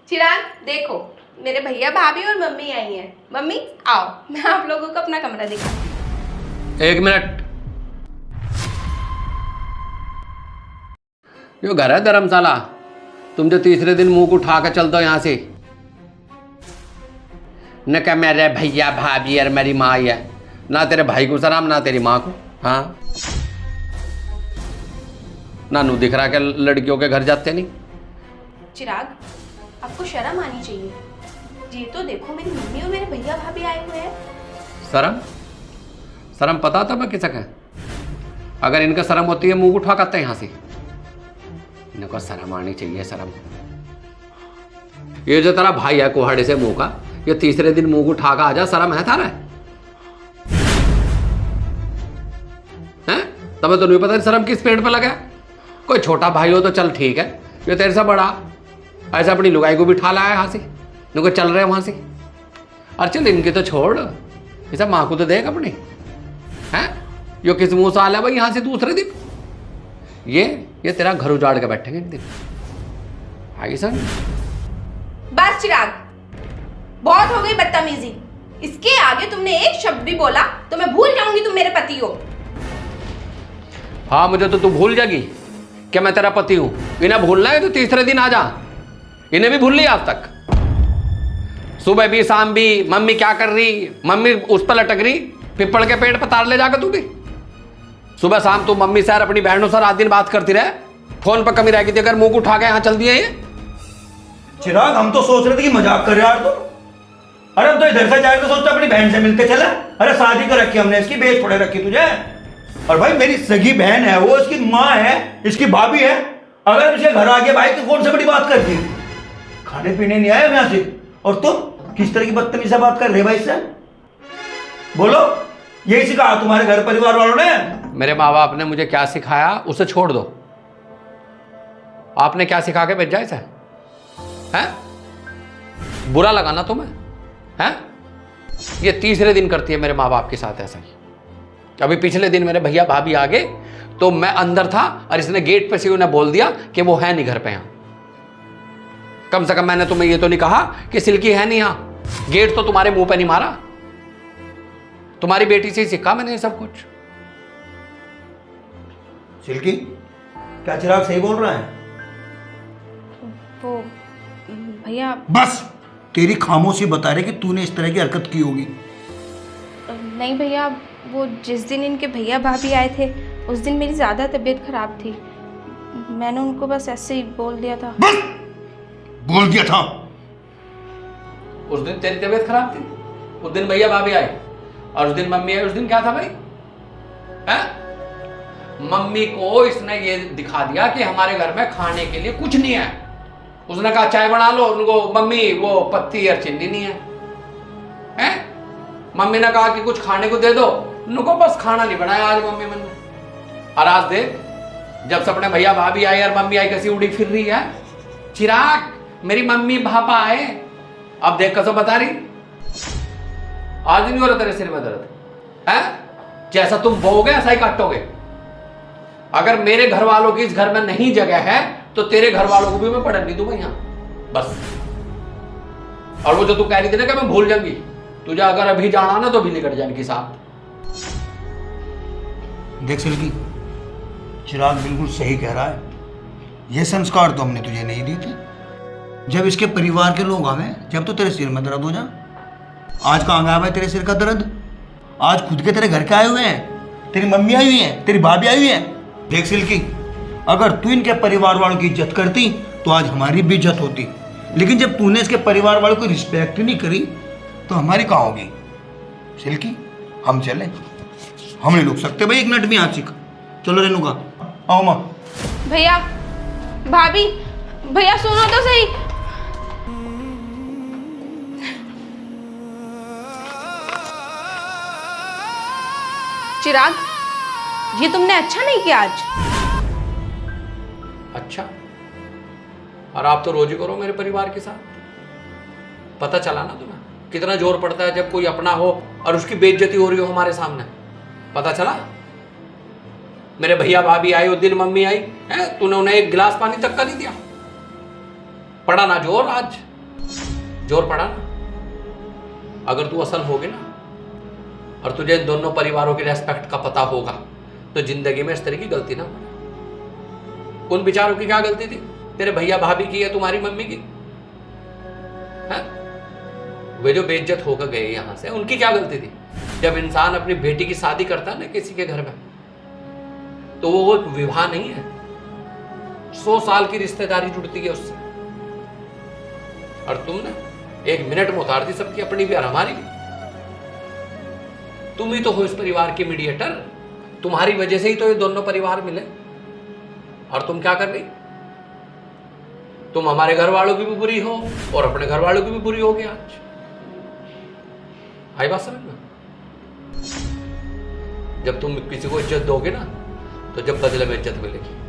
चिराग देखो, मेरे भैया भाभी और मम्मी आई हैं। मम्मी आओ, मैं आप लोगों को अपना कमरा दिखाती हूँ। एक मिनट। यो घर है धर्मशाला? तुम जो तीसरे दिन मुंह को उठा के चल दो यहाँ से। न क्या मेरे भैया भाभी और मेरी माँ ही है, ना तेरे भाई को सलाम ना तेरी माँ को। हाँ, नानू दिख रहा कि लड़कियों के घर जाते नहीं। चिराग, आपको शर्म आनी चाहिए। ये तो देखो, मेरी मम्मी और मेरे भैया भाभी आए हुए हैं। शर्म? शर्म पता था मैं किसका है? अगर इनका शर्म होती है मुंह उठा करते यहाँ से। इनको शर्म आनी चाहिए, शर्म। ये जो तेरा भाई है कुहाड़े से मुंह का, ये तीसरे दिन मुंह उठा कर आ जा, शर्म है थारा? हैं? तब तो नहीं पता शर्म किस पेड़ पे लगा है। कोई छोटा भाई हो तो चल ठीक है, ये तेरे से बड़ा ऐसा अपनी लुगाई को भी ठा लाया यहाँ से। इनको चल रहे वहां से। और चल इनके तो छोड़, ये सब माँ को तो देख अपनी। हैं? यो किस मुंह से आला भाई यहाँ से दूसरे दिन? ये तेरा घर उजाड़ के बैठेंगे एक दिन। आगे सर। बस चिराग, बहुत हो गई बदतमीजी। इसके आगे तुमने एक शब्द भी बोला तो मैं भूल जाऊंगी तुम मेरे पति हो। हाँ, मुझे तो तू भूल जाएगी कि मैं तेरा पति हूं। इन्हें भूलना है तो तीसरे दिन आ जा। इन्हें भी भूल ली आज तक। सुबह भी शाम भी मम्मी क्या कर रही, मम्मी उस पर लटक रही, पिपड़ के पेड़ पर तार ले जाकर तू भी। सुबह शाम तू मम्मी से यार अपनी बहनों से रात दिन बात करती रहे। फोन पर कमी रहेगी थी, अगर मुंह को उठा के यहां चल दिए ये। चिराग, हम तो सोच रहे थे कि मजाक कर रहे यार तुम। अरे हम तो इधर से जाए तो सोचते अपनी बहन से मिलते चले। अरे शादी कर रखी हमने, इसकी बेच थोड़े रखी तुझे। और भाई मेरी सगी बहन है वो, इसकी माँ है, इसकी भाभी है। अगर इसके घर आ गया भाई तो कौन सी बड़ी बात करती? खाने पीने नहीं आए हम यहाँ से, और तुम किस तरह की बदतमीजी से बात कर रहे भाई इससे? बोलो, यही सिखाया तुम्हारे घर परिवार वालों ने? मेरे माँ बाप ने मुझे क्या सिखाया उसे छोड़ दो। आपने क्या सिखा के भेजा इसे? हैं? बुरा लगा ना तुम्हें? हैं? ये तीसरे दिन करती है मेरे माँ बाप के साथ ऐसा ही। अभी पिछले दिन मेरे भैया भाभी आ गए तो मैं अंदर था और इसने गेट पे से उन्हें बोल दिया कि वो है नहीं घर पे। यहाँ कम से कम मैंने तुम्हें ये तो नहीं कहा कि सिल्की है नहीं यहाँ। गेट तो तुम्हारे मुंह पे नहीं मारा। तुम्हारी बेटी से ही सीखा मैंने ये सब कुछ। सिल्की, क्या चिराग सही बोल रहा है? वो भैया, बस तेरी खामोशी बता रही कि तूने इस तरह की हरकत की होगी। नहीं भैया, वो जिस दिन इनके भैया भाभी आए थे उस दिन मेरी ज़्यादा तबीयत खराब थी। मैंने उनको बस ऐसे ही बोल दिया था। बस बोल दिया था? उस दिन तेरी तबीयत खराब थी, उस दिन भैया भाभी आए, और उस दिन मम्मी आई। उस दिन क्या था भाई? है? मम्मी को इसने ये दिखा दिया कि हमारे घर में खाने के लिए कुछ नहीं है। उसने कहा चाय बना लो, उनको मम्मी वो पत्ती और चीनी नहीं है। हैं? मम्मी ने कहा कि कुछ खाने को दे दो, उनको बस खाना नहीं बनाया आज मम्मी ने। और आज देख, जब से अपने भैया भाभी आए और मम्मी आई कैसी उड़ी फिर रही है। चिराग, मेरी मम्मी पापा आए, अब देख कैसे बता रही। आज नहीं हो रहा तेरे सिर में दर्द है? जैसा तुम बोओगे ऐसा ही काटोगे। अगर मेरे घर वालों की इस घर में नहीं जगह है तो तेरे घर वालों को भी मैं पढ़ने नहीं दूंगा यहां, बस। और वो जो तू कह रही थी ना कि मैं भूल जाऊंगी, तुझे अगर अभी जाना ना तो भी निकट जाने के साथ। देख सिल्की, चिराग बिल्कुल सही कह रहा है। ये संस्कार तो हमने तुझे नहीं दिए थे। जब इसके परिवार के लोग आवे जब तो तेरे सिर में दर्द हो जा। आज कहाँ गया भाई तेरे सिर का दर्द? आज खुद के तेरे घर के आए हुए हैं, तेरी मम्मी आई हुई है, तेरी भाभी आई हुई है। देख सिल्की, अगर तू इनके परिवार वालों की इज्जत करती तो आज हमारी भी इज्जत होती। लेकिन जब तूने इसके परिवार वालों को रिस्पेक्ट नहीं करी तो हमारी कहाँ होगी? सिल्की, हम चले? हम नहीं रुक सकते भाई एक मिनट भी। यहाँ सीख चलो रेणुका, आओ माँ। भैया भाभी, भैया सुनो तो सही। चिराग, ये तुमने अच्छा नहीं किया आज। अच्छा, और आप तो रोज ही करो मेरे परिवार के साथ। पता चला ना तुम्हें कितना जोर पड़ता है जब कोई अपना हो और उसकी बेइज्जती हो रही हो हमारे सामने। पता चला? मेरे भैया भाभी आए, उस दिन मम्मी आई है, तूने उन्हें एक गिलास पानी तक का नहीं दिया। पड़ा ना जोर आज जोर पड़ा ना। अगर तू असल होगी ना और तुझे इन दोनों परिवारों की रेस्पेक्ट का पता होगा तो जिंदगी में इस तरह की गलती ना हो। उन बेचारों की क्या गलती थी? तेरे भैया भाभी की या तुम्हारी मम्मी की? है? वे जो बेइज्जत होकर गए यहां से, उनकी क्या गलती थी? जब इंसान अपनी बेटी की शादी करता है ना किसी के घर में, तो वो विवाह नहीं है, 100 साल की रिश्तेदारी जुड़ती है उससे। और तुमने 1 मिनट में उतार दी सबकी, अपनी भी और हमारी भी। तुम ही तो हो इस परिवार के मीडिएटर, तुम्हारी वजह से ही तो ये दोनों परिवार मिले। और तुम क्या कर रही? तुम हमारे घर वालों की भी बुरी हो और अपने घर वालों की भी बुरी होगी आज। आई बात समझ में? जब तुम किसी को इज्जत दोगे ना, तो जब बदले में इज्जत मिलेगी।